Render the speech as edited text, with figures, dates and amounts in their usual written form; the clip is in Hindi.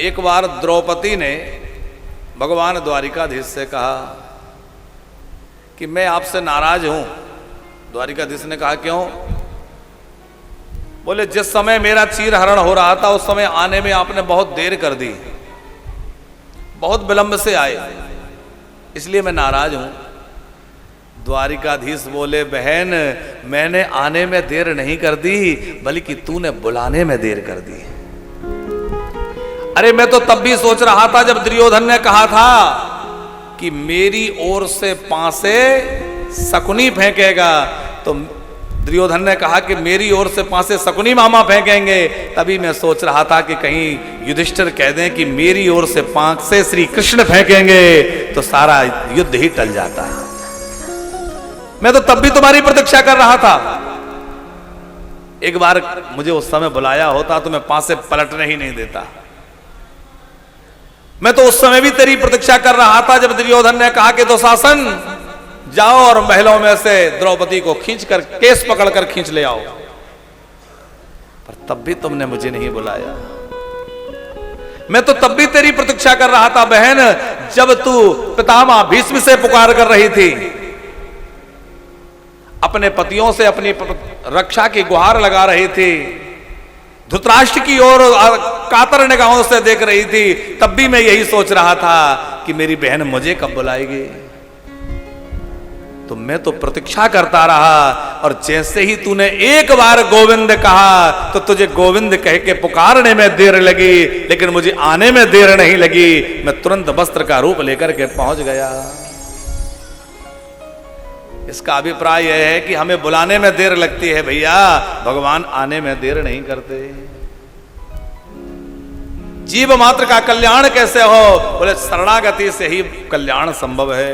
एक बार द्रौपदी ने भगवान द्वारिकाधीश से कहा कि मैं आपसे नाराज हूं। द्वारिकाधीश ने कहा क्यों? बोले जिस समय मेरा चीरहरण हो रहा था उस समय आने में आपने बहुत देर कर दी, बहुत विलंब से आए, इसलिए मैं नाराज हूं। द्वारिकाधीश बोले बहन मैंने आने में देर नहीं कर दी बल्कि तूने बुलाने में देर कर दी। अरे मैं तो तब भी सोच रहा था जब दुर्योधन ने कहा था कि मेरी ओर से पांसे शकुनी फेंकेगा, तो दुर्योधन ने कहा कि मेरी ओर से पांसे शकुनी मामा फेंकेंगे, तभी मैं सोच रहा था कि कहीं युधिष्ठिर कह दें कि मेरी ओर से पांसे श्री कृष्ण फेंकेंगे तो सारा युद्ध ही टल जाता। मैं तो तब भी तुम्हारी प्रतीक्षा कर रहा था। एक बार मुझे उस समय बुलाया होता तो मैं पांसे पलटने ही नहीं देता। मैं तो उस समय भी तेरी प्रतीक्षा कर रहा था जब दुर्योधन ने कहा कि दुशासन जाओ और महलों में से द्रौपदी को खींचकर केस पकड़कर खींच ले आओ, पर तब भी तुमने मुझे नहीं बुलाया। मैं तो तब भी तेरी प्रतीक्षा कर रहा था बहन जब तू पितामह भीष्म से पुकार कर रही थी, अपने पतियों से अपनी रक्षा की गुहार लगा रही थी, धृतराष्ट्र की ओर कातर निगाहों से देख रही थी, तब भी मैं यही सोच रहा था कि मेरी बहन मुझे कब बुलाएगी। तो मैं तो प्रतीक्षा करता रहा और जैसे ही तूने एक बार गोविंद कहा तो तुझे गोविंद कह के पुकारने में देर लगी, लेकिन मुझे आने में देर नहीं लगी। मैं तुरंत वस्त्र का रूप लेकर के पहुंच गया। इसका अभिप्राय यह है कि हमें बुलाने में देर लगती है भैया, भगवान आने में देर नहीं करते। जीव मात्र का कल्याण कैसे हो? बोले शरणागति से ही कल्याण संभव है।